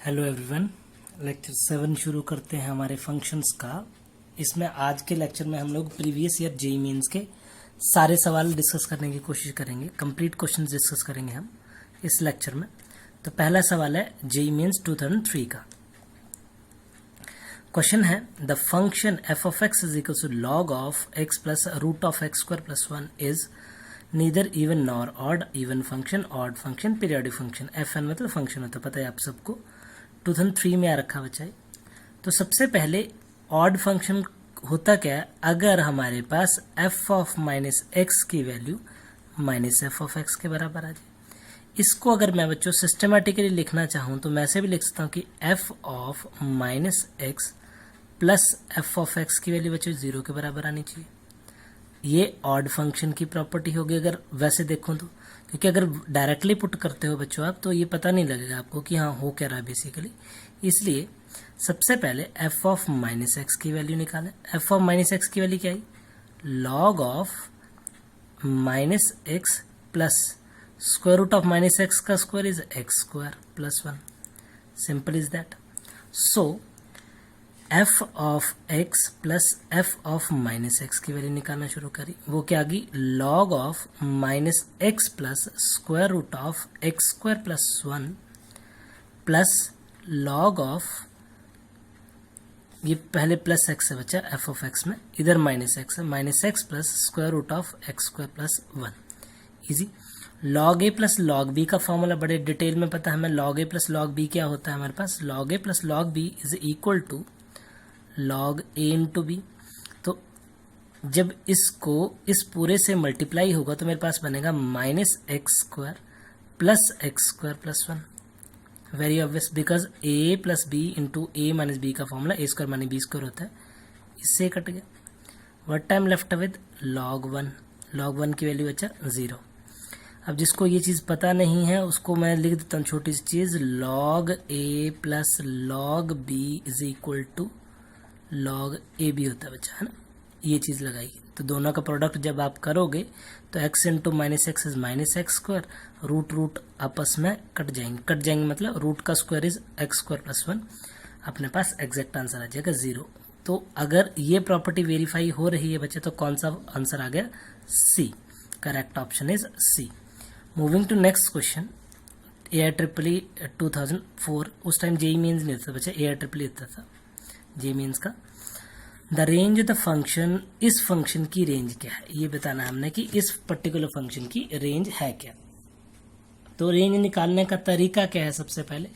Hello everyone, lecture 7 शुरू करते हैं हमारे फंक्शंस का। इसमें आज के लेक्चर में हम लोग प्रीवियस ईयर जेईई मेंस के सारे सवाल डिस्कस करने की कोशिश करेंगे। कंप्लीट क्वेश्चंस डिस्कस करेंगे हम इस लेक्चर में। तो पहला सवाल है जेईई मेंस 2003 का। क्वेश्चन है the function F of x is equal to log of x plus root of x square plus 1 is neither even nor odd, even function, odd function, periodic function. F N मतलब function होता है, पता है आप सबको। 2003 में आ रखा बच्चा है। तो सबसे पहले ऑड फंक्शन होता क्या है, अगर हमारे पास एफ ऑफ माइनस एक्स की value minus f of x के बराबर आ जाए। इसको अगर मैं बच्चों सिस्टमेटिकली लिखना चाहूँ तो मैं ऐसे भी लिख सकता हूँ कि f of minus x plus F of x की वैल्यू बच्चों 0 के बराबर आनी चाहिए। ये ऑड फंक्शन की प्रॉपर्टी होगी अगर वैसे देखूं तो, क्योंकि अगर डायरेक्टली पुट करते हो बच्चों आप तो ये पता नहीं लगेगा आपको कि हाँ हो क्या रहा है बेसिकली। इसलिए सबसे पहले एफ ऑफ माइनस एक्स की वैल्यू निकालें। एफ ऑफ माइनस एक्स की वैल्यू क्या है, log of minus x plus square root of minus X का square is X square plus 1। Simple is that. So F of x plus F of minus x की value निकालना शुरू करी। वो क्या आ गई, log of minus x plus square root of x square plus 1 plus log of, ये पहले प्लस एक्स है बच्चा एफ ऑफ एक्स में, इधर माइनस एक्स है, minus x plus square root of x square plus 1। Easy. Log a plus log b का formula बड़े detail में पता है हमें। Log a plus log b क्या होता है हमारे पास, log a plus log b is equal to log a into b. तो जब इसको इस पूरे से मल्टीप्लाई होगा तो मेरे पास बनेगा minus x square plus x square plus 1। Very obvious, because A plus B into A minus B का formula A square minus B square होता है, इससे कट गया। What time left with log 1। Log 1 की वैल्यू अच्छा 0। अब जिसको ये चीज़ पता नहीं है उसको मैं लिख देता हूँ छोटी सी चीज़, log a plus log b is equal to log a b होता है बच्चा, है ना। ये चीज़ लगाई तो दोनों का प्रोडक्ट जब आप करोगे तो x into minus X is minus x square, root root आपस में कट जाएंगे मतलब रूट का square is X square plus 1। अपने पास एग्जैक्ट आंसर आ जाएगा 0। तो अगर ये प्रॉपर्टी वेरीफाई हो रही है बच्चे तो कौन सा आंसर आ गया, C. Correct option is C. Moving to next question. AIEEE 2004, उस टाइम जेईई मेंस नहीं था बच्चे, AIEEE था जेईई मेंस का। The range of the function, इस फंक्शन की रेंज क्या है ये बताना हमने कि इस पर्टिकुलर फंक्शन की रेंज है क्या। तो रेंज निकालने का तरीका क्या है, सबसे पहले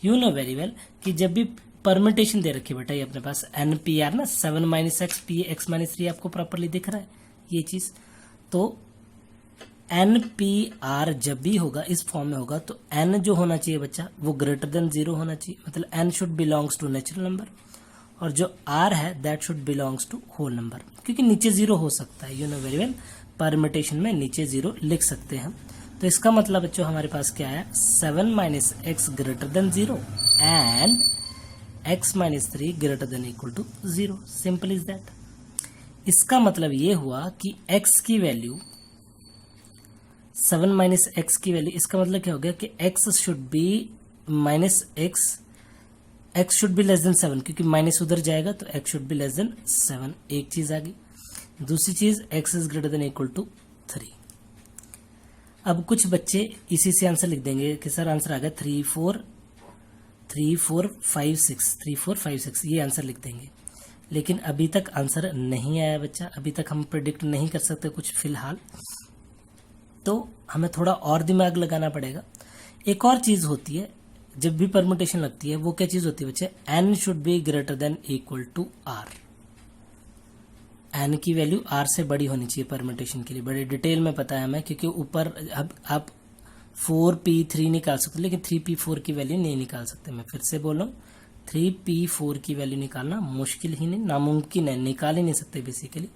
यू नो वेरी वेल कि जब भी परमिटेशन दे रखी बेटा, ये अपने पास NPR ना 7 minus x P x minus 3 आपको प्रॉपरली दिख रहा है ये चीज। तो NPR जब भी होगा इस फॉर्म में होगा तो n जो होना चाहिए बच्चा वो ग्रेटर देन 0 होना चाहिए, मतलब n should belongs to natural number, और जो r है that should belongs to whole number, क्योंकि नीचे 0 हो सकता है। You know very well, permutation में नीचे 0 लिख सकते हैं हम। तो इसका मतलब बच्चों हमारे पास क्या है, 7 minus x greater than 0 and x minus 3 greater than equal to 0। Simple is that. इसका मतलब ये हुआ कि x की वैल्यू 7 माइनस एक्स की वैल्यू, इसका मतलब क्या हो गया कि x should be minus x should be less than 7, क्योंकि माइनस उधर जाएगा तो x should be less than 7। एक चीज आ गई। दूसरी चीज x is greater than equal to 3। अब कुछ बच्चे इसी से आंसर लिख देंगे कि सर आंसर आ गया 3 4 5 6, ये आंसर लिख देंगे। लेकिन अभी तक आंसर नहीं आया बच्चा, अभी तक हम प्रिडिक्ट नहीं कर सकते कुछ फिलहाल, तो हमें थोड़ा और दिमाग लगाना पड़ेगा। एक और चीज होती है जब भी परमुटेशन लगती है, वो क्या चीज होती है बच्चे, n should be greater than equal to r। n की वैल्यू r से बड़ी होनी चाहिए परमुटेशन के लिए, बड़े डिटेल में पता है हमें, क्योंकि ऊपर अब आप 4p3 निकाल सकते, लेकिन 3p4 की वैल्यू नहीं निकाल सकते। मैं फिर से बोल रहा हूँ, 3p4 की वैल्यू निकालना मुश्किल ही नहीं, नामुमकिन है, निकाल ही नहीं सकते बेसिकली।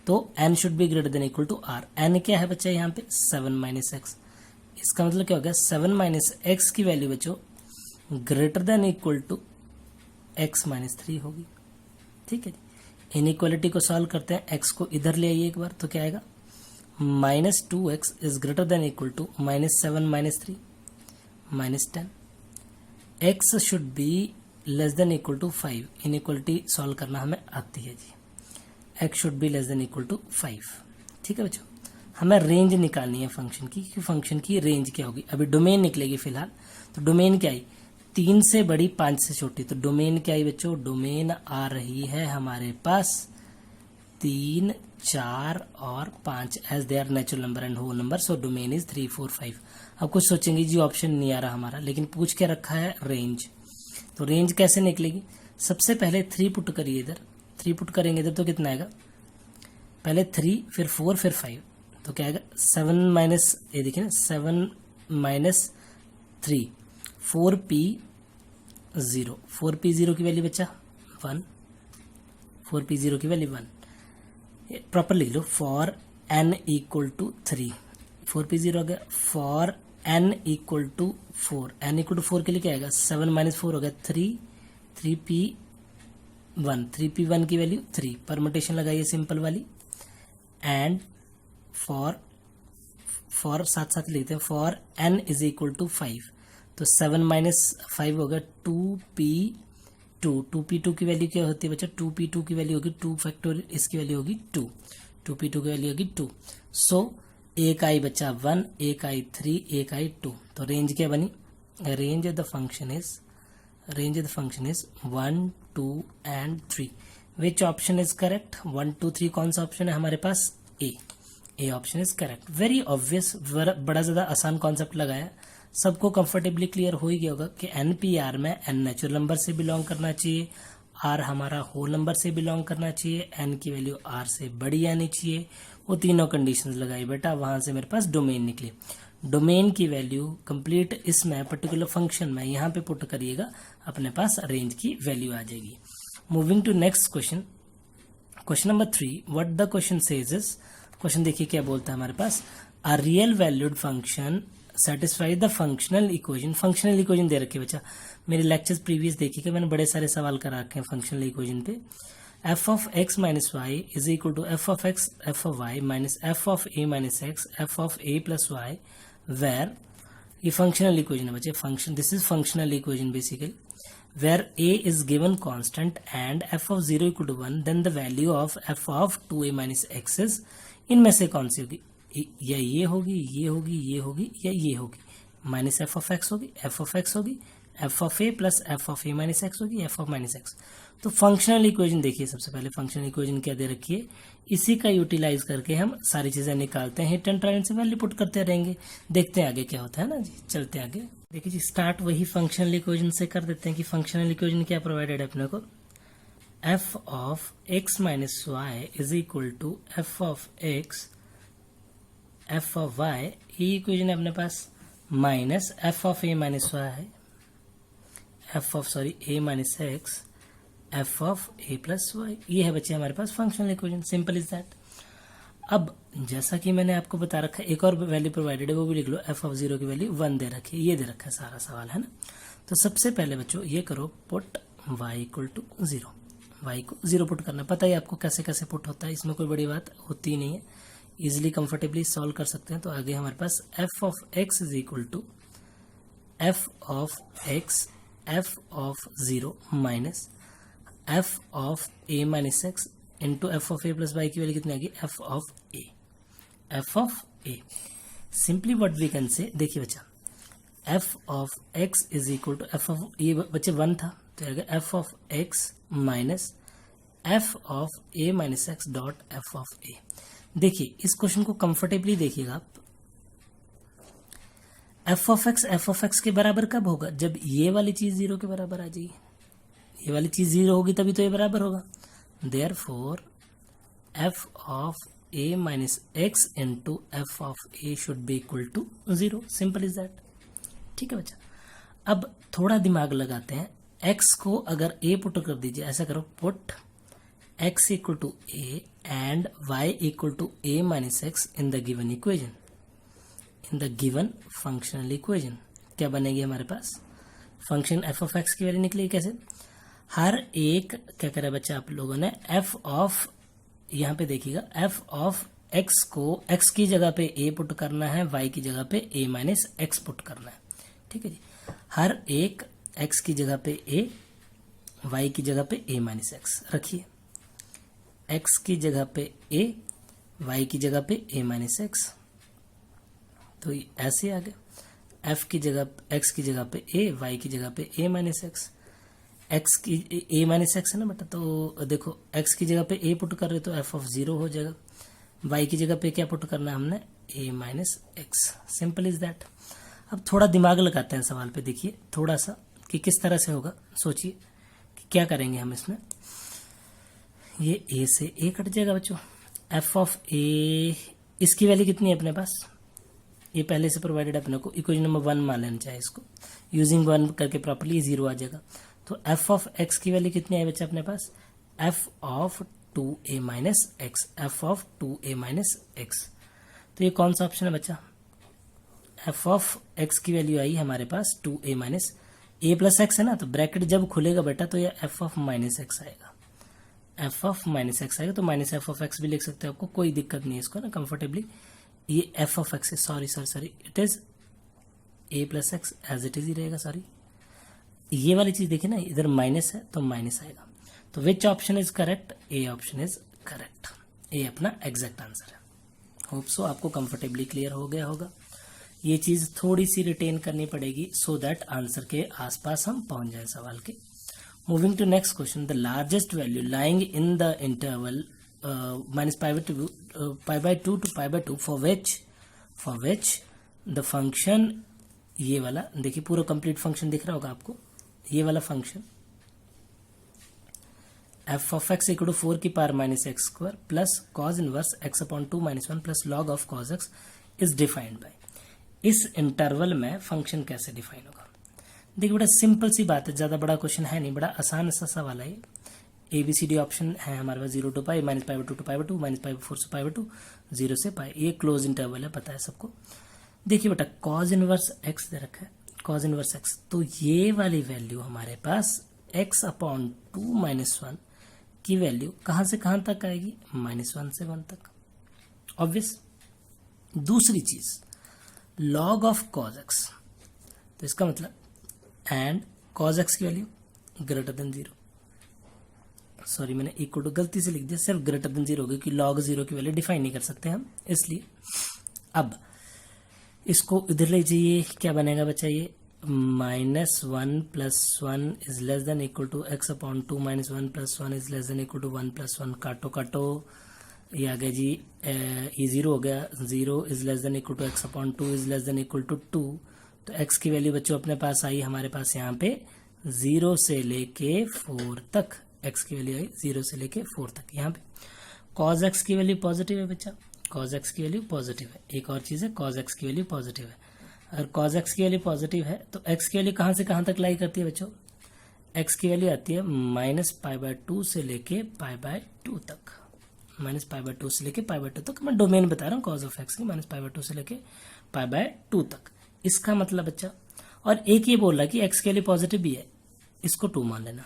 तो n should be greater than equal to r। n क्या है बच्चा यहाँ पे 7 माइनस एक्स। इसका मतलब क्या हो गया, 7 माइनस एक्स की वैल्यू बच्चों greater than equal to x minus 3 होगी। ठीक है, इनइक्वालिटी को सॉल्व करते हैं। x को इधर ले आइए एक बार, तो क्या आएगा, minus 2x is greater than equal to minus 7 minus 3 minus 10। x should be less than equal to 5, inequality solve करना हमें आती है जी, x should be less than equal to 5। ठीक है बच्चों, हमें रेंज निकालनी है फंक्शन की, कि फंक्शन की रेंज क्या होगी। अभी डोमेन निकलेगी फिलहाल, तो डोमेन क्या आई, 3 से बड़ी 5 से छोटी, तो डोमेन क्या आई बच्चों, डोमेन आ रही है हमारे पास 3, 4 और 5 as they are natural number and whole number, so domain is 3, 4, 5। अब कुछ सोचेंगे जी ऑप्शन नहीं आ रहा हमारा, लेकिन पूछ के रखा है रेंज, तो रेंज कैसे निकलेगी। सबसे पहले 3 पुट करिए इधर, 3 पुट करेंगे इधर तो कितना आएगा, पहले 3 फिर 4 फिर 5, तो क्या आएगा 7 माइनस, ये देखिए ना 7 माइनस 3, 4p0, 4p0 की वैल्यू बच्चा 1, 4p0 की वैल्यू 1। प्रॉपर लिख लो, for n equal to 3, 4p0 हो गया, for n equal to 4, n equal to 4 के लिए क्या आएगा, 7 माइनस 4 हो गया 3, 3p1, 3p1 की वैल्यू 3, परमुटेशन लगाइए सिंपल वाली, एंड फॉर साथ साथ लिखते हैं, for n is equal to 5, तो 7 माइनस 5 होगा 2p2, 2p2 की वैल्यू क्या होती है बच्चा, 2p2 की वैल्यू होगी 2 फैक्टोरियल, इसकी वैल्यू होगी 2, 2p2 की वैल्यू होगी 2। सो एक आई बच्चा 1, एक आई 3, एक आई 2, तो रेंज क्या बनी, range of the function is 1, 2 and 3। Which option is correct, 1, 2, 3 कौन सा ऑप्शन है हमारे पास, A option is correct. Very obvious, बड़ा ज्यादा आसान कॉन्सेप्ट लगाया, सबको कंफर्टेबली क्लियर हो ही गया होगा कि NP-R में n नेचुरल नंबर से बिलोंग करना चाहिए, R हमारा होल नंबर से बिलोंग करना चाहिए, n की वैल्यू R से बड़ी आनी चाहिए, वो तीनों कंडीशंस लगाई बेटा, वहां से मेरे पास डोमेन निकली। डोमेन की वैल्यू कंप्लीट इसमें पर्टिकुलर फंक्शन में यहाँ पे पुट करिएगा, अपने पास रेंज की वैल्यू आ जाएगी। Moving to next question, question number 3, what the question says is, question देखिए क्या बोलता है हमारे पास, a real valued function satisfy the functional equation. Functional equation दे रखे बच्चा, मेरे लेक्चर्स प्रीवियस देखिएगा, मैंने बड़े सारे सवाल करा रखे हैं फंक्शनल इक्वेशन पे। f ऑफ x माइनस y is equal to f of x f of y minus f of a minus x f of a plus y, where ये फंक्शनल इक्वेशन है बच्चे, function, this is functional equation basically, where a is given constant and f of 0 equal to 1, then the value of f of 2a minus x is, इनमें से कौन सी होगी, या ये होगी, ये होगी, ये होगी, या ये होगी, माइनस एफ ऑफ एक्स होगी, एफ ऑफ एक्स होगी, F of a plus F of a minus x होगी, एफ ऑफ माइनस एक्स। तो फंक्शनल इक्वेशन देखिए, सबसे पहले फंक्शनल इक्वेशन क्या दे रखी है, इसी का यूटिलाइज करके हम सारी चीजें निकालते हैं, हिट एंड ट्रायल से वैल्यू पुट करते रहेंगे, देखते हैं आगे क्या होता है ना जी। चलते हैं आगे, देखिए जी, स्टार्ट वही फंक्शनल इक्वेशन से कर देते हैं कि फंक्शनल इक्वेशन क्या प्रोवाइडेड है अपने को, f of x minus y is equal to f of x f of y, ये इक्वेशन है अपने पास, minus f of a minus y, f of sorry a minus x f of a plus y, ये है बच्चे हमारे पास functional equation, simple is that. अब जैसा कि मैंने आपको बता रखा है, एक और वैल्यू प्रोवाइडेड है, वो भी लिख लो, एफ ऑफ 0 की वैल्यू 1 दे रखी है, ये दे रखा है सारा सवाल है ना। तो सबसे पहले बच्चों ये करो, put y equal to 0, y को 0 पुट करना, पता है आपको कैसे कैसे पुट होता है, इसमें कोई बड़ी बात होती ही नहीं है, इजिली कंफर्टेबली सॉल्व कर सकते हैं। तो आगे हमारे पास f of x is equal to f of x f of 0 minus f of a minus x into f of a plus y की वैल्यू कितनी आएगी, f of a, f of a. Simply what we can say, देखिए बच्चा, f of x is equal to f of, ये बच्चे 1 था तो आएगा f of x minus f of a minus x dot F of ए। देखिए इस question को कंफर्टेबली देखिएगा आप, एफ ऑफ एक्स के बराबर कब होगा, जब ये वाली चीज 0 के बराबर आ जाएगी, ये वाली चीज 0 होगी तभी तो ये बराबर होगा, therefore f of a minus x into f of a should be equal to 0, simple is that. ठीक है बच्चा, अब थोड़ा दिमाग लगाते हैं, x को अगर a पुट कर दीजिए, ऐसा करो, put x equal to a and y equal to a minus x in the given equation, in the given functional equation, क्या बनेगी हमारे पास, फंक्शन एफ ऑफ एक्स की वैल्यू निकलेगी कैसे, हर एक क्या करे बच्चा आप लोगों ने, एफ ऑफ, यहाँ पे देखिएगा, एफ ऑफ एक्स को x की जगह पे a पुट करना है, y की जगह पे a माइनस एक्स पुट करना है। ठीक है जी, हर एक x की जगह पे a, y की जगह पे a माइनस एक्स रखिए, x की जगह पे a, y की जगह पे a माइनस एक्स, तो ऐसे आ गया। f की जगह x की जगह पे a, y की जगह पे a माइनस एक्स, x की a माइनस एक्स है ना बेटा, तो देखो x की जगह पे a पुट कर रहे तो f ऑफ 0 हो जाएगा, y की जगह पे क्या पुट करना है हमने, a minus x. Simple is that. अब थोड़ा दिमाग लगाते हैं सवाल पे, देखिए थोड़ा सा कि किस तरह से होगा, सोचिए कि क्या करेंगे हम इसमें। ये a से a कट जाएगा बच्चों, f ऑफ a, इसकी वैल्यू कितनी है अपने पास, ये पहले से प्रोवाइडेड अपने को, इक्वेशन नंबर 1 मान लेना चाहिए इसको, यूजिंग 1 करके प्रॉपर्ली 0 आ जाएगा। तो f ऑफ x की वैल्यू कितनी है बच्चा अपने पास, f of 2a minus x, f of 2a minus x. तो ये कौन सा ऑप्शन है बच्चा, f ऑफ x की वैल्यू आई हमारे पास 2a minus a plus x है ना, तो ब्रैकेट जब खुलेगा बेटा तो ये f ऑफ माइनस एक्स आएगा, f ऑफ माइनस एक्स आएगा, तो माइनस f ऑफ x भी लिख सकते हो, आपको कोई दिक्कत नहीं है इसको ना कंफर्टेबली। ये f ऑफ x है, sorry it is a plus x as it is ही रहेगा, सॉरी ये वाली चीज देखिए ना, इधर माइनस है तो माइनस आएगा। तो which option is correct, A option is correct, A अपना एग्जैक्ट आंसर है। होप सो आपको कंफर्टेबली क्लियर हो गया होगा। ये चीज थोड़ी सी रिटेन करनी पड़ेगी सो दैट आंसर के आसपास हम पहुंच जाए सवाल के। Moving to next question, the largest value lying in the interval minus pi by 2 to pi by 2 for which the function, ये वाला देखिए पूरा कंप्लीट फंक्शन दिख रहा होगा आपको, ये वाला function f of x equal to 4 की power minus x square plus cos inverse x upon 2 minus 1 plus log of cos x is defined by. इस इंटरवल में फंक्शन कैसे डिफाइन होगा, देखिए बड़ा सिंपल सी बात है, ज्यादा बड़ा क्वेश्चन है नहीं, बड़ा आसान सा सवाल है। ABCD ऑप्शन है हमारे पास 0 to pi, minus pi by 2 to pi by 2, minus pi by 4 से पाई बाय 2, 0 से पाई, ये क्लोज इंटरवल है, पता है सबको। देखिए बेटा कॉज इनवर्स x दे रखा है, कॉज इनवर्स x, तो ये वाली वैल्यू हमारे पास x अपॉन 2 माइनस 1 की वैल्यू कहां से कहां तक आएगी, माइनस 1 से 1 तक, ऑब्वियस। दूसरी चीज लॉग ऑफ कॉज x, तो इसका मतलब एंड कॉज x की वैल्यू ग्रेटर देन 0, सॉरी मैंने इक्वल टू गलती से लिख दिया, सिर्फ ग्रेटर देन 0 होगी कि लॉग 0 की वैल्यू डिफाइन नहीं कर सकते हम, इसलिए। अब इसको इधर ले जाइए, क्या बनेगा बच्चा, ये minus 1 plus 1 is less than equal to x upon 2 minus 1 plus 1 is less than equal to 1 plus 1, काटो काटो, ये आ गया जी, ये 0 हो गया, 0 is less than equal to x upon 2 is less than equal to 2, तो एक्स की वैल्यू बच्चों अपने पास आई हमारे पास यहाँ पे 0 से लेके 4 तक, एक्स की वैल्यू आई 0 से लेके 4 तक। यहाँ पे कॉज एक्स की वैल्यू पॉजिटिव है बच्चा, कॉज एक्स की वैल्यू पॉजिटिव है, एक और चीज है कॉज एक्स की वैल्यू पॉजिटिव है। अगर कॉज एक्स की वैल्यू पॉजिटिव है तो एक्स की वैल्यू कहां से कहां तक लाई करती है बच्चों, एक्स की वैल्यू आती है माइनस पाई बाय 2 से लेके पाई बाय 2 तक, माइनस पाई बाय 2 से लेके पाई बाय 2 तक, मैं डोमेन बता रहा हूँ कॉज ऑफ एक्स की, माइनस पाई बाय 2 से लेके पाई बाय 2 तक। इसका मतलब बच्चा, और एक ये बोल रहा है कि एक्स की वैल्यू पॉजिटिव भी है, इसको 2 मान लेना,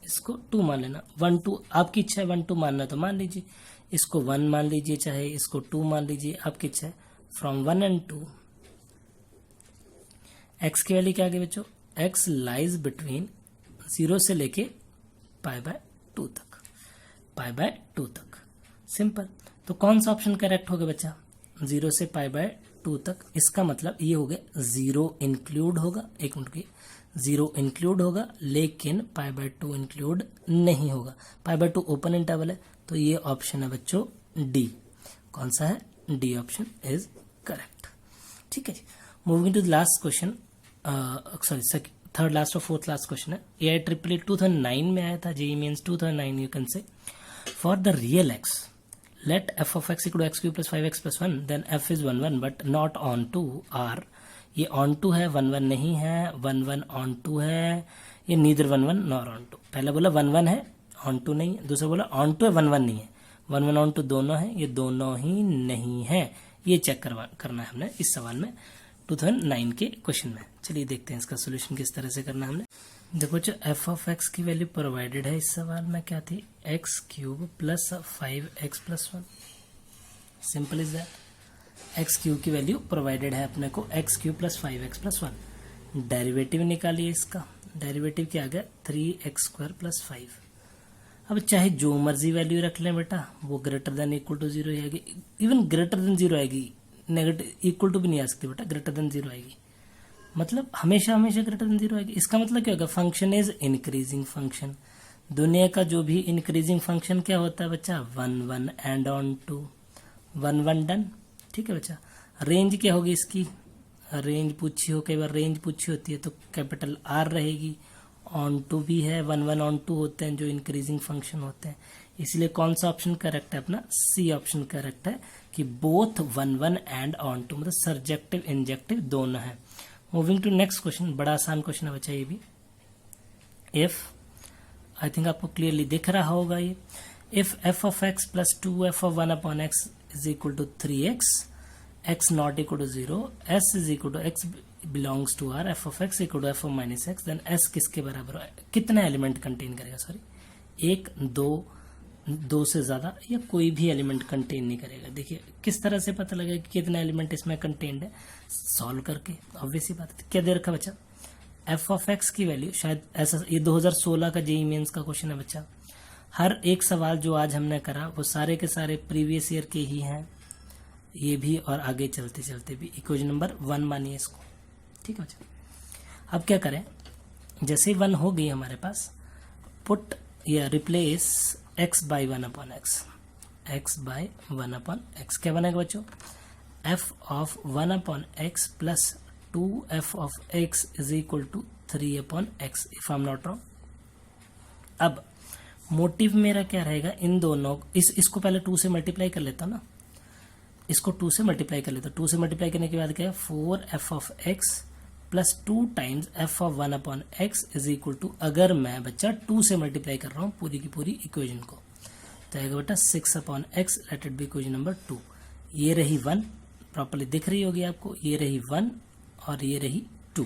इसको 2 मान लेना, 1 2 आपकी इच्छा है, 1 2 मानना तो मान लीजिए, इसको 1 मान लीजिए, चाहे इसको 2 मान लीजिए, आपकी इच्छा है। फ्रॉम 1 एंड 2 एक्स की वैल्यू क्या आ गई बच्चों, एक्स लाइज बिटवीन 0 से लेके पाई बाय 2 तक, पाई बाय 2 तक, सिंपल। तो कौन सा ऑप्शन करेक्ट होगा बच्चा, 0 से पाई बाय 2 तक, इसका मतलब ये हो गया 0 इंक्लूड होगा, एक मिनट की, 0 इंक्लूड होगा लेकिन पाई बाय 2 इंक्लूड नहीं होगा, पाई बाय 2 ओपन इंटरवल है, तो ये ऑप्शन है बच्चों डी, कौन सा है, डी ऑप्शन इज करेक्ट। ठीक है जी, moving to the last question, sorry third last और फोर्थ लास्ट क्वेश्चन है, ये ट्रिपल 2009 में आया था, JEE means 2009 you can say, for the real x let f of x equal to x cube plus 5x plus 1 then f is 1 1 but not on 2 r, ये on 2 है, 1 1 नहीं है, 1 1 on 2 है, ये neither 1 1 nor on 2, पहला बोला 1 1 है on 2 नहीं है, दूसरा बोला on 2 है 1 1 नहीं है, 1 1 on 2 दोनों है, ये दोनों ही नहीं है, ये चेक करना है हमने इस सवाल में 2009 के क्वेश्चन में। चलिए देखते हैं इसका सोल्यूशन किस तरह से करना है हमने। देखो जो f ऑफ x की वैल्यू प्रोवाइडेड है इस सवाल में क्या थी, x cube plus 5x plus 1, simple is that. X cube की वैल्यू प्रोवाइडेड है अपने को, x cube plus 5x plus 1, derivative निकालिए इसका। डेरिवेटिव क्या आ गया 3x² + 5। अब चाहे जो मर्जी वैल्यू रख लें बेटा, वो ग्रेटर देन इक्वल टू 0 आएगी, इवन ग्रेटर देन 0 आएगी, नेगेटिव इक्वल टू भी नहीं आ सकती बेटा, ग्रेटर देन 0 आएगी, मतलब हमेशा हमेशा ग्रेटर देन 0 आएगी। इसका मतलब क्या होगा, फंक्शन इज इंक्रीजिंग फंक्शन। दुनिया का जो भी इंक्रीजिंग फंक्शन क्या होता है बच्चा, 1 1 एंड ऑन टू 1 1 डन। ठीक है बच्चा। रेंज क्या होगी इसकी, रेंज पूछी हो, कई बार रेंज पूछी होती है तो कैपिटल R रहेगी। ऑन टू भी है, 1 1 ऑन टू होते हैं जो इंक्रीजिंग फंक्शन होते हैं। इसलिए कौन सा ऑप्शन करेक्ट है अपना, सी ऑप्शन करेक्ट है कि बोथ 1 1 एंड ऑन टू, मतलब सर्जेक्टिव इंजेक्टिव दोनों है। मूविंग टू नेक्स्ट क्वेश्चन, बड़ा आसान क्वेश्चन है बच्चा ये भी। इफ, आई थिंक आपको क्लियरली दिख रहा होगा ये, if f(x) + 2f(1)(x) is equal to 3x, x not equal to 0, s is equal to x belongs to R, f(x) equal to f(-x), then s किसके बराबर है, कितना एलिमेंट कंटेन करेगा, सॉरी 1 2 से ज्यादा या कोई भी एलिमेंट कंटेन नहीं करेगा। देखिए किस तरह से पता लगेगा कि कितना एलिमेंट इसमें कंटेन्ड है, सॉल्व करके। ऑब्वियस ही बात है, क्या दे रखा बच्चा, f(x) की वैल्यू, शायद ऐसा, ये 2016 का जेईई मेंस का क्वेश्चन है बच्चा। हर एक सवाल जो आज हमने करा वो सारे के सारे प्रीवियस ईयर के ही हैं, ये भी और आगे चलते चलते भी। इक्वेशन नंबर 1 मानिए इसको। ठीक है बच्चा। अब क्या करें, जैसे 1 हो गई हमारे पास, पुट या replace x by 1/x, x by 1/x क्या बनेगा बच्चों, f(1/x) + 2f(x) is equal to 3/x, if I'm not wrong। अब मोटिव मेरा क्या रहेगा, इन दोनों, इसको पहले 2 से मल्टीप्लाई कर लेता हूँ ना, इसको 2 से मल्टीप्लाई कर लेता हूँ। 2 से मल्टीप्लाई करने के बाद क्या है, 4f(x) + 2 times f(1/x) is equal to, अगर मैं बच्चा 2 से मल्टीप्लाई कर रहा हूँ पूरी की पूरी इक्वेशन को, तो आएगा बेटा 6/x, let it be equation number 2। ये रही 1, प्रॉपर्ली दिख रही होगी आपको, ये रही 1 और ये रही 2।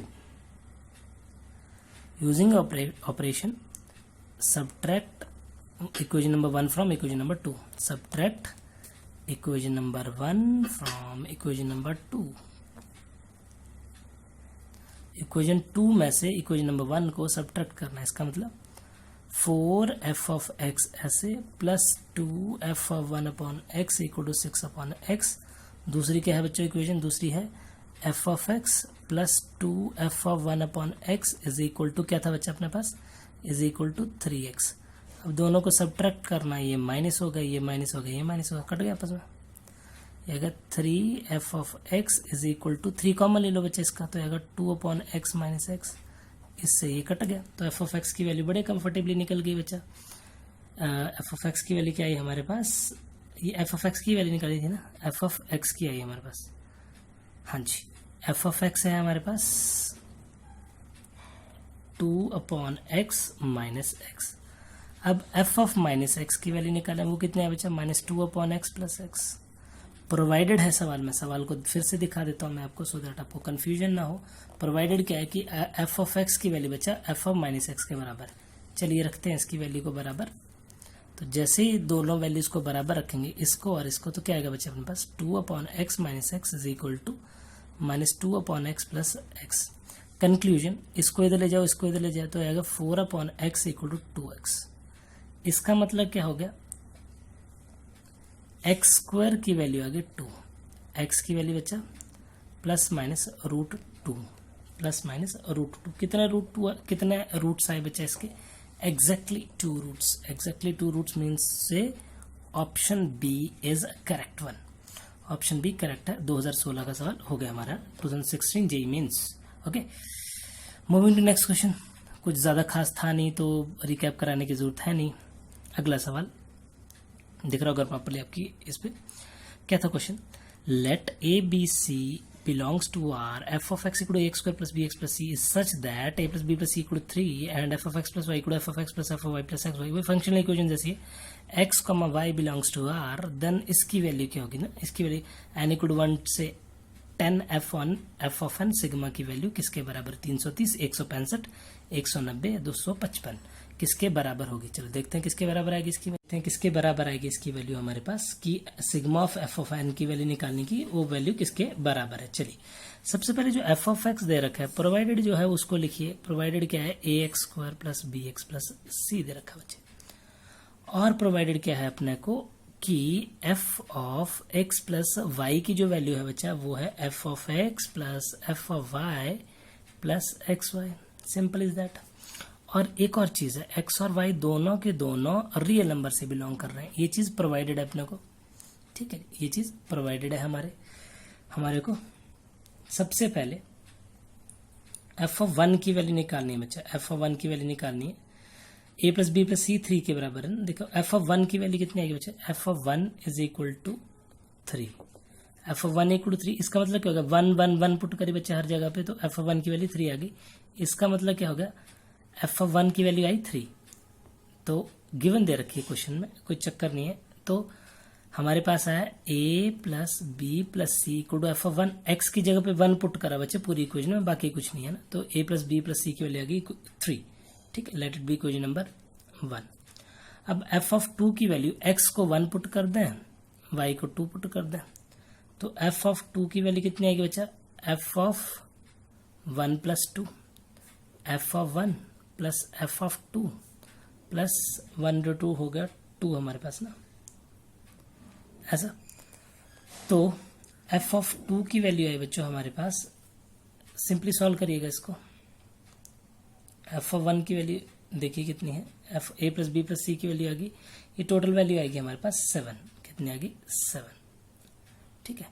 Using operation subtract equation number 1 from equation number 2, subtract equation number 1 from equation number 2। Equation 2 में से इक्वेशन नंबर 1 को सब्ट्रैक्ट करना है, इसका मतलब 4f(x) ऐसे plus 2f(1/x) equal to 6/x। दूसरी क्या है बच्चों इक्वेशन, दूसरी है f(x) + 2f(1/x) is equal to, क्या था बच्चा अपने पास, इज इक्वल टू 3x। अब दोनों को सब्ट्रैक्ट करना है, ये माइनस हो गया, ये माइनस हो गया, ये माइनस हो गया, कट गया आपस में। ये आएगा 3f(x) is equal to, 3 common ले लो बच्चे इसका, तो आएगा 2/x - x, इससे ये कट गया, तो f(x) की वैल्यू बड़े कंफर्टेबली निकल गई बच्चा। f(x) की वैल्यू क्या आई हमारे पास, ये f(x) की वैल्यू निकाली थी ना, f(x) की आई हमारे पास, हाँ जी, f(x) है हमारे पास 2/x - x। अब f(-x) की वैल्यू निकालें, वो कितने है बच्चा, -2/x + x। प्रोवाइडेड है सवाल में, सवाल को फिर से दिखा देता हूँ मैं आपको, सो दैट आपको कंफ्यूजन ना हो। प्रोवाइडेड क्या है कि f(x) की वैल्यू बच्चा f(-x) के बराबर है। चलिए रखते हैं इसकी वैल्यू को बराबर, तो जैसे ही दोनों वैल्यूज को बराबर रखेंगे, इसको और इसको, तो क्या आएगा बच्चा अपने पास, 2/x - x is equal to -2/x + x। Conclusion, इसको इधर ले जाओ, इसको इधर ले जाओ, तो आएगा 4/x इक्वल टू 2x। इसका मतलब क्या हो गया, x² की वैल्यू आ गई 2, x की वैल्यू बच्चा ±√2, ±√2। कितना √2, कितने रूट्स आए बच्चा इसके, exactly 2 roots. Exactly 2 roots means से option B is correct one, option B correct है। 2016 का सवाल हो गया हमारा 2016 JEE Mains. Okay, moving to next question. कुछ ज़्यादा खास था नहीं तो रिकैप कराने की जरूरत है नहीं। अगला सवाल दिख रहा होगा प्रॉपर्ली आपकी, इस पे क्या था question, let a b c belongs to R, f(x) equal to ax² plus bx plus c is such that a plus b plus c equal to 3 and f(x) plus y equal to f(x) plus f(y) plus xy। वही functional equation जैसी है, x, y belongs to R, then इसकी value क्या होगी ना, इसकी value n equal to 1 से 10 f of n sigma की वैल्यू किसके बराबर, 330, 165, 190, 255। किसके बराबर होगी। चलो देखते हैं किसके बराबर आएगी इसकी, देखते हैं किसके बराबर आएगी इसकी वैल्यू हमारे पास, कि sigma of f of n की वैल्यू निकालने की, वो वैल्यू किसके बराबर है। चलिए सबसे पहले जो एफ ऑफ एक्स दे रखा है, प्रोवाइडेड जो है उसको लिखिए। प्रोवाइडेड क्या है, a x square plus b x plus c दे रखा है बच्चे। और प्रोवाइडेड क्या है अपने को, कि f of x plus y की जो वैल्यू है बच्चा वो है f of x plus F of y plus x y. Simple is that. और एक और चीज है, एक्स और वाई दोनों के दोनों रियल नंबर से बिलोंग कर रहे हैं, ये चीज प्रोवाइडेड है अपने को। ठीक है, ये चीज प्रोवाइडेड है हमारे को। सबसे पहले एफ ऑफ वन की वैल्यू निकालनी है बच्चा, एफ ऑफ वन की वैल्यू निकालनी है। A plus b plus c 3 के बराबर है ना। देखो एफ ऑफ वन की वैल्यू कितनी आएगी बच्चा, f of one is equal to 3। F of one equal to 3, इसका मतलब क्या होगा, 1 1 1 पुट करिए बच्चा हर जगह पे, तो एफ ऑफ वन की वैल्यू 3 आ गई। इसका मतलब क्या होगा, एफ ऑफ वन की वैल्यू आई 3। तो गिवन दे रखी है क्वेश्चन में, कोई चक्कर नहीं है। तो हमारे पास आया a plus b plus c equal to f of one. X की जगह पे 1 पुट करा बच्चे पूरी इक्वेशन में, बाकी कुछ नहीं है ना। तो ए प्लस बी प्लस सी की वैल्यू आ गई 3। ठीक है, let it be equation number 1। अब एफ ऑफ 2 की वैल्यू, एक्स को 1 पुट कर दें, वाई को 2 पुट कर दें, तो एफ ऑफ 2 की वैल्यू कितनी आएगी बच्चा, f of 1 plus 2, F of 1 plus F of 2 plus 1 जो 2 हो गया 2 हमारे पास ना, ऐसा। तो एफ ऑफ 2 की वैल्यू है बच्चों हमारे पास, सिंपली सॉल्व करिएगा इसको। एफ ऑफ 1 की वैल्यू देखिए कितनी है, f a plus b plus c की वैल्यू आ गई, ये टोटल वैल्यू आएगी हमारे पास 7। कितनी आ गई, 7। ठीक है,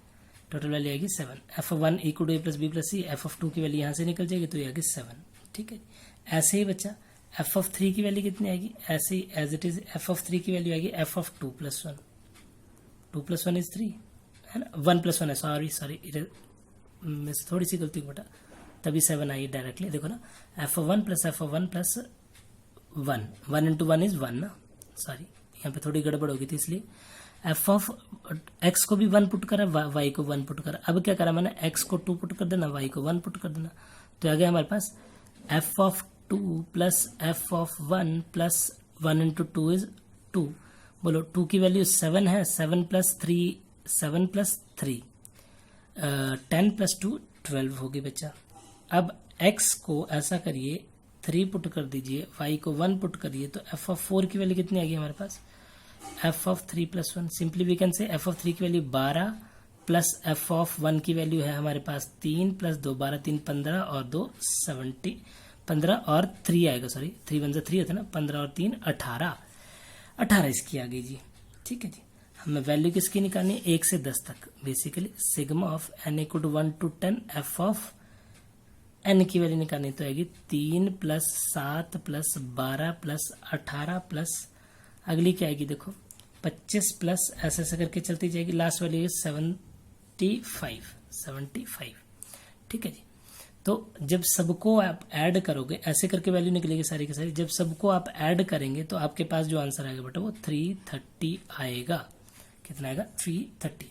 टोटल वैल्यू आएगी 7। F of 1 equal to a plus b plus c, f of 2 की वैल्यू यहाँ से निकल जाएगी तो ये आएगी 7। ठीक है, ऐसे ही बच्चा एफ ऑफ 3 की वैल्यू कितनी आएगी, ऐसे ही as it is f of 3 की वैल्यू आएगी f of 2 plus 1। 2 plus 1 is 3 है ना, 1 प्लस 1 है, सॉरी मिस थोड़ी सी गलती बेटा, तभी 7 आई डायरेक्टली। देखो ना, F of 1 plus F of 1 plus 1, 1 into 1 is 1 ना, सॉरी यहाँ पे थोड़ी गड़बड़ होगी थी इसलिए। एफ ऑफ एक्स को भी 1 पुट करा, वाई को 1 पुट करा। अब क्या करा मैंने, एक्स को 2 पुट कर देना, वाई को 1 पुट कर देना, तो आ गया हमारे पास f of 2 plus F of 1 plus 1 into 2 is 2। बोलो 2 की वैल्यू 7 है, 7 प्लस 3 10 प्लस 2 12 होगी बच्चा। अब x को ऐसा करिए 3 पुट कर दीजिए, y को 1 पुट करिए, तो एफ ऑफ 4 की वैल्यू कितनी आएगी हमारे पास, f of 3 plus 1। Simply we can say f of 3 की वैल्यू 12 प्लस एफ ऑफ 1 की वैल्यू है हमारे पास 3 प्लस 2 12 3 15 और 2 70 15 और 3 आएगा, सॉरी 3 1 से 3 होता है ना, 15 और 3 18 इसकी आ गई जी। ठीक है जी, हमें वैल्यू किसकी निकालनी है, 1 से 10 तक। Basically sigma of n equal to 1 to 10 f of n की वैल्यू निकालनी तो आएगी 3 प्लस 7 प्लस 12 प्लस 18 प्लस अगली क्या आएगी देखो 25 प्लस ऐसे ऐसे करके चलती जाएगी, लास्ट वैल्यू 75। ठीक है जी, तो जब सबको आप ऐड करोगे ऐसे करके वैल्यू निकलेगी सारी की सारी, जब सबको आप ऐड करेंगे तो आपके पास जो आंसर आएगा बेटा वो 330 आएगा। कितना आएगा, 330।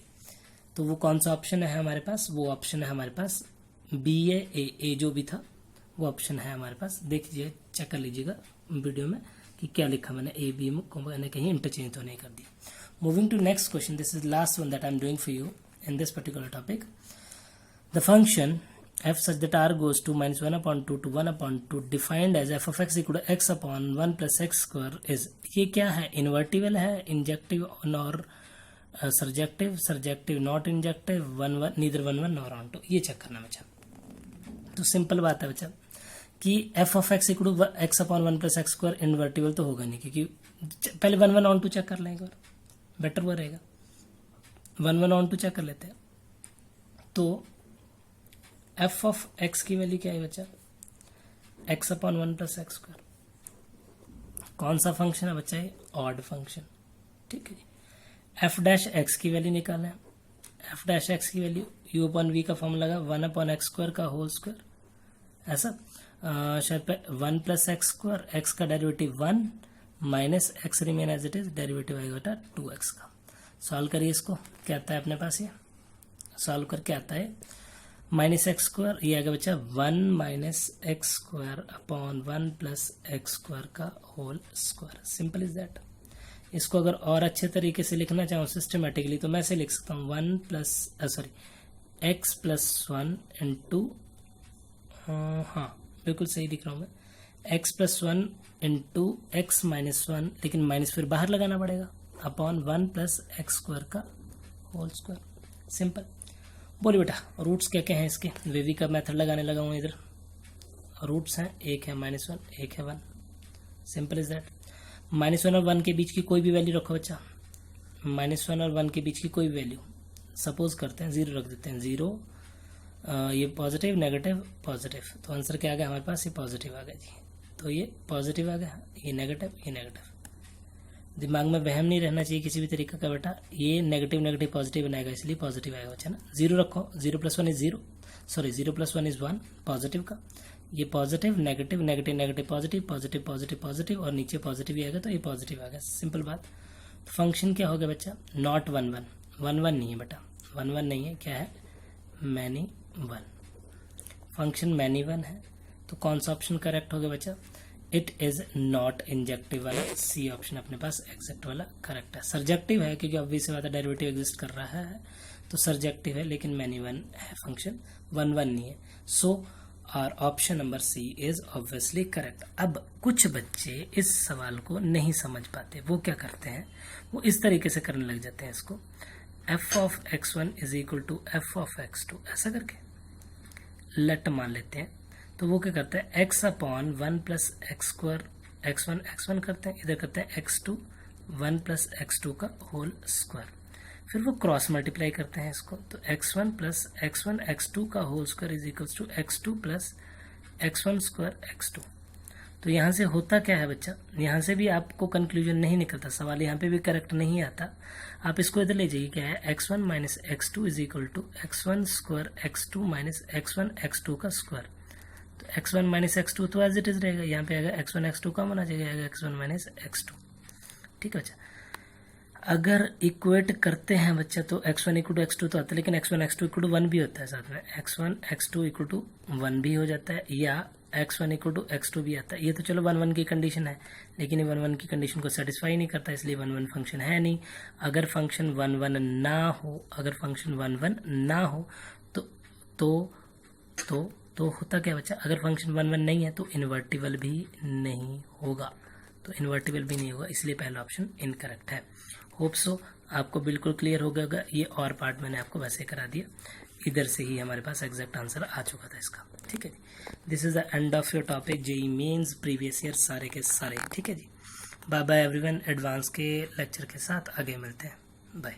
तो वो कौन सा ऑप्शन है हमारे पास, वो ऑप्शन है हमारे पास बी ए जो भी था वो ऑप्शन है हमारे पास। देख लीजिए, चेक कर लीजिएगा वीडियो में कि क्या लिखा मैंने, ए बी को मैंने कहीं इंटरचेंज तो नहीं कर दी। Moving to next question, this is last one that I am doing for you in this particular topic. The function f such that r goes to -1 upon 2 to 1 upon 2 defined as f of x equal to x upon 1 plus x square is, ये क्या है, invertible है, injective और surjective not injective, neither 1 1 nor on 2, ये check करना बच्चा। तो simple बात है बच्चा कि f of x equal to x upon 1 plus x square invertible तो होगा नहीं, क्योंकि पहले 1 1 ऑन 2 चेक कर लेंगे और बेटर वो रहेगा। 1 1 ऑन 2 चेक कर लेते हैं। तो एफ ऑफ एक्स की वैल्यू क्या है बच्चा, x upon 1 plus x square. कौन सा फंक्शन है बच्चा, ये ऑड फंक्शन। ठीक है जी, एफ डैश एक्स की वैल्यू निकालना है। एफ डैश एक्स की वैल्यू यू अपॉन वी का फॉर्मूला लगा 1 अपॉन एक्स स्क्वायर का होल स्क्वायर, ऐसा शायद 1 प्लस एक्स स्क्वायर, एक्स का derivative 1 minus x remain as it is, derivative आएगा बेटा 2x का। सॉल्व करिए इसको, क्या आता है अपने पास, ये सॉल्व करके आता है माइनस एक्स स्क्वायर, ये आगे बचा 1 minus x square upon 1 plus x square का whole square. Simple is that. इसको अगर और अच्छे तरीके से लिखना चाहूँ सिस्टमेटिकली तो मैं ऐसे लिख सकता हूँ 1 प्लस एक्स प्लस 1 इंटू, हाँ बिल्कुल सही लिख रहा हूँ मैं, x plus 1 into x minus 1, लेकिन माइनस फिर बाहर लगाना पड़ेगा, अपॉन 1 प्लस एक्स स्क्वायर का होल स्क्वायर। सिंपल। बोलिए बेटा रूट्स क्या क्या हैं इसके, वेवी का मेथड लगाने लगा हूँ इधर। रूट्स हैं, एक है -1, एक है 1। Simple is that. -1 और 1 के बीच की कोई भी वैल्यू रखो बच्चा, -1 और 1 के बीच की कोई वैल्यू, सपोज करते हैं 0 रख देते हैं, 0 ये पॉजिटिव नेगेटिव पॉजिटिव, तो आंसर क्या आ गया हमारे पास, ये पॉजिटिव आ गया जी। तो ये पॉजिटिव आ गया, ये नेगेटिव, ये नेगेटिव। दिमाग में वहम नहीं रहना चाहिए किसी भी तरीके का बेटा, ये नेगेटिव नेगेटिव पॉजिटिव बनाएगा इसलिए पॉजिटिव आएगा बच्चा ना। 0 रखो, 0 + 1 इज 0, सॉरी 0 + 1 इज 1 पॉजिटिव का, ये positive negative negative negative positive positive positive positive और नीचे पॉजिटिव ही आएगा तो ये पॉजिटिव आ गया। सिंपल बात। तो फंक्शन क्या हो गया बच्चा, नॉट 1 1, 1 1 नहीं है बेटा, 1 1 नहीं है, क्या है, मैनी 1। फंक्शन मैनी 1 है, तो कौन सा ऑप्शन करेक्ट हो गया बच्चा, इट इज नॉट इंजेक्टिव वाला, सी ऑप्शन अपने पास एग्जैक्ट वाला करेक्ट है। सर्जेक्टिव है क्योंकि ऑब्वियस बात है डेरिवेटिव एग्जिस्ट कर रहा है तो सर्जेक्टिव है, लेकिन मैनी 1 है फंक्शन, 1 1 नहीं है। सो और option number c is obviously correct. अब कुछ बच्चे इस सवाल को नहीं समझ पाते, वो क्या करते हैं, वो इस तरीके से करने लग जाते हैं इसको, f of x1 is equal to f of x2, ऐसा करके लेट मान लेते हैं। तो वो क्या करते हैं, x upon 1 plus x square x1 करते हैं, इधर करते हैं x2 1 प्लस x2 का होल स्क्वायर, फिर वो क्रॉस मल्टीप्लाई करते हैं इसको, तो x1 प्लस x1 x2 का whole square is equals to x2 plus x1 square x2। तो यहाँ से होता क्या है बच्चा, यहाँ से भी आपको कंक्लूजन नहीं निकलता, सवाल यहाँ पे भी करेक्ट नहीं आता। आप इसको इधर ले जाइए, क्या है x1 minus x2 is equal to x1 square x2 minus x1 x2 का स्क्वायर। तो x1 माइनस x2 तो एज इट इज रहेगा, यहाँ पे आएगा x1 x2 कम होना चाहिए, आएगा x1 माइनस x2। ठीक है बच्चा। अगर इक्वेट करते हैं बच्चा तो x1 इक्वल टू x2 तो आता है, लेकिन x1 x2 इक्वल टू 1 भी होता है साथ में, x1 x2 इक्वल टू 1 भी हो जाता है, या x1 इक्वल टू x2 भी आता है। ये तो चलो 1 1 की कंडीशन है, लेकिन ये 1 1 की कंडीशन को सेटिस्फाई नहीं करता, इसलिए 1 1 फंक्शन है नहीं। अगर फंक्शन 1 1 ना हो, अगर फंक्शन 1 1 ना हो तो होता क्या बच्चा, अगर फंक्शन 1 1 नहीं है तो इन्वर्टिबल भी नहीं होगा, तो इन्वर्टिबल भी नहीं होगा, इसलिए पहला ऑप्शन इनकरेक्ट है। होप सो आपको बिल्कुल क्लियर हो गया होगा। ये और पार्ट मैंने आपको वैसे करा दिया, इधर से ही हमारे पास एग्जैक्ट आंसर आ चुका था इसका। ठीक है जी, this is the end of your topic JEE Mains previous year सारे के सारे। ठीक है जी, बाय बाय एवरीवन। एडवांस के लेक्चर के साथ आगे मिलते हैं, बाय।